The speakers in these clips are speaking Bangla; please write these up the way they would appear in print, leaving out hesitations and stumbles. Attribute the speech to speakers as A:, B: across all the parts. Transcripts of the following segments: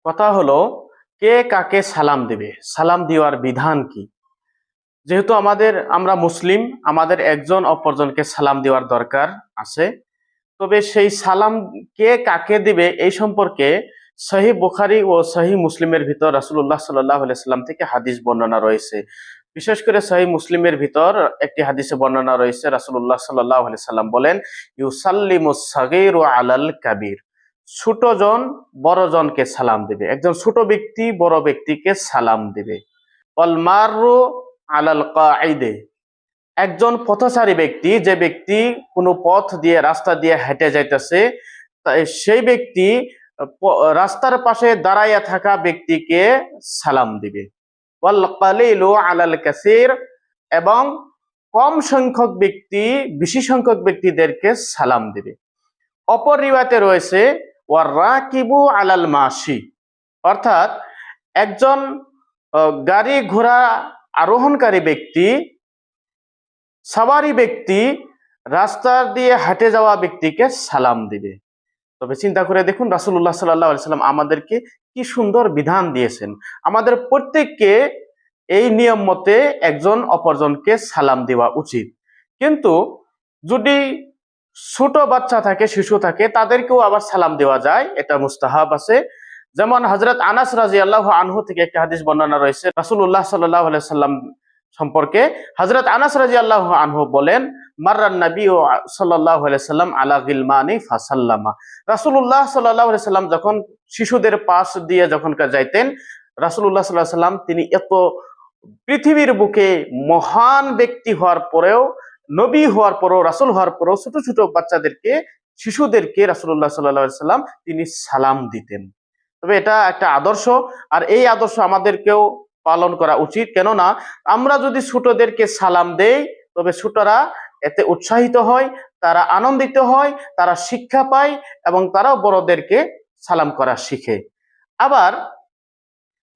A: কথা হলো কে কাকে সালাম দিবে, সালাম দেওয়ার বিধান কি। যেহেতু আমরা মুসলিম, আমাদের একজন অপরজনকে সালাম দেওয়ার দরকার আছে। তবে সেই সালাম কে কাকে দিবে এই সম্পর্কে সহিহ বুখারী ও সহিহ মুসলিমের ভিতর রাসূলুল্লাহ সাল্লাল্লাহু আলাইহি সাল্লাম থেকে হাদিস বর্ণনা রয়েছে। বিশেষ করে সহিহ মুসলিমের ভিতর একটি হাদিসে বর্ণনা রয়েছে, রাসূলুল্লাহ সাল্লাল্লাহু আলাইহি সাল্লাম বলেন, ইউসাল্লিমুস সাগীরু আলাল কাবীর। ছোটজন বড়জনকে সালাম দিবে, একজন ছোট ব্যক্তি বড় ব্যক্তিকে সালাম দিবে। ওয়াল মাররু আলাল কাঈদে, একজন পথচারী ব্যক্তি, যে ব্যক্তি কোনো পথ দিয়ে রাস্তা দিয়ে হেঁটে যাইতেছে, সেই ব্যক্তি রাস্তার পাশে দাঁড়াইয়া থাকা ব্যক্তিকে সালাম দিবে। ওয়াল কালিলু আলাল কাসীর, এবং কম সংখ্যক ব্যক্তি বেশি সংখ্যক ব্যক্তিদেরকে সালাম দিবে। অপর রিওয়ায়াতে রয়েছে ওয়ার রাকিবু আলাল মাশি, অর্থাৎ একজন গাড়ি ঘোড়া আরোহণকারী ব্যক্তি, সাওয়ারি ব্যক্তি রাস্তা দিয়ে হেঁটে যাওয়া ব্যক্তিকে সালাম দিবে। তবে চিন্তা করে দেখুন, রাসূলুল্লাহ সাল্লাল্লাহু আলাইহি সাল্লাম আমাদেরকে কি সুন্দর বিধান দিয়েছেন। আমাদের প্রত্যেককে এই নিয়ম মতে একজন অপরজনকে সালাম দেওয়া উচিত। কিন্তু যদি ছোট বাচ্চা থাকে, শিশু থাকে, তাদেরকেও আবার সালাম দেওয়া যায়, এটা মুস্তাহাব আছে। যেমন হযরত আনাস রাদিয়াল্লাহু আনহু থেকে একটা হাদিস বর্ণনা রয়েছে রাসূলুল্লাহ সাল্লাল্লাহু আলাইহি সাল্লাম সম্পর্কে। হযরত আনাস রাদিয়াল্লাহু আনহু বলেন, মাররান নবী সাল্লাল্লাহু আলাইহি সাল্লাম আলা গিলমানি ফাসাল্লামা। রাসূলুল্লাহ সাল্লাল্লাহু আলাইহি সাল্লাম যখন শিশুদের পাশ দিয়ে যখন যাইতেন, রাসূলুল্লাহ সাল্লাল্লাহু আলাইহি সাল্লাম তিনি এত পৃথিবীর বুকে মহান ব্যক্তি হওয়ার পরেও, নবী হওয়ার পরেও, রাসূল হওয়ার পরেও ছোট ছোট বাচ্চাদেরকে, শিশুদেরকে রাসূলুল্লাহ সাল্লাল্লাহু আলাইহি সাল্লাম তিনি সালাম দিতেন। তবে এটা একটা আদর্শ, আর এই আদর্শ আমাদেরকেও পালন করা উচিত। কেননা আমরা যদি ছোটদেরকে সালাম দেই, তবে ছোটরা এতে উৎসাহিত হয়, তারা আনন্দিত হয়, তারা শিক্ষা পায়, এবং তারাও বড়দেরকে সালাম করা শিখে। আবার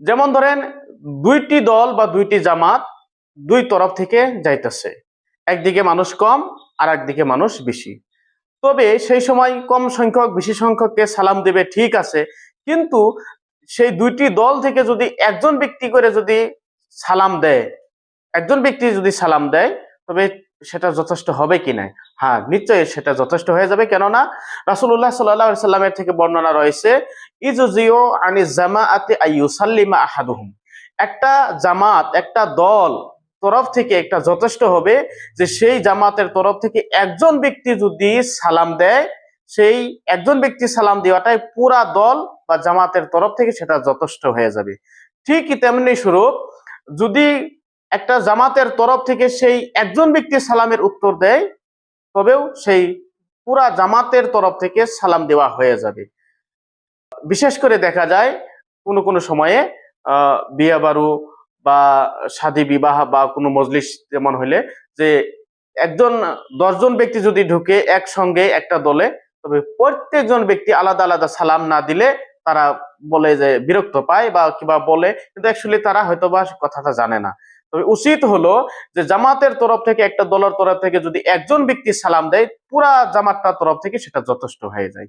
A: যেমন ধরেন, দুইটি দল বা দুইটি জামাত দুই তরফ থেকে যাইতেছে, একদিকে মানুষ কম আর একদিকে মানুষ বেশি। তবে সেই সময় কম সংখ্যক বেশি সংখ্যককে সালাম দেবে, ঠিক আছে, কিন্তু সেই দুইটি দল থেকে যদি একজন ব্যক্তি করে যদি সালাম দেয়, একজন ব্যক্তি যদি সালাম দেয়, তবে সেটা যথেষ্ট হবে কি না? হ্যাঁ, নিশ্চয়ই সেটা যথেষ্ট হয়ে যাবে। কেননা রাসূলুল্লাহ সাল্লাল্লাহু আলাইহি সাল্লামের থেকে বর্ণনা রয়েছে, ইজজিউ আনি জামাআতি আইয়ুসাল্লিমা আহাদুহুম, একটা জামাত, একটা দল তরফ থেকে একটা যথেষ্ট হবে যে সেই জামাতের তরফ থেকে একজন ব্যক্তি যদি সালাম দেয়, সেই একজন ব্যক্তি সালাম দেওয়াটাই পুরা দল বা জামাতের তরফ থেকে সেটা যথেষ্ট হয়ে যাবে। ঠিক তেমনি স্বরূপ, যদি একটা জামাতের তরফ থেকে সেই একজন ব্যক্তি সালামের উত্তর দেয়, তবেও সেই পুরা জামাতের তরফ থেকে সালাম দেওয়া হয়ে যাবে। বিশেষ করে দেখা যায় কোনো কোনো সময়ে বিয়ে বাড়ু বা শাদী বিবাহ বা কোনো মজলিস যেমন হইলে, যে একজন 10জন ব্যক্তি যদি ঢুকে একসঙ্গে একটা দলে, তবে প্রত্যেকজন ব্যক্তি আলাদা আলাদা সালাম না দিলে তারা বলে যে বিরক্ত পায় বা কিবা বলে, কিন্তু অ্যাকচুয়ালি তারা হয়তো বা কথাটা জানে না। তবে উচিত হলো যে জামাতের তরফ থেকে, একটা দলের তরফ থেকে যদি একজন ব্যক্তি সালাম দেয়, পুরা জামাতটার তরফ থেকে সেটা যথেষ্ট হয়ে যায়।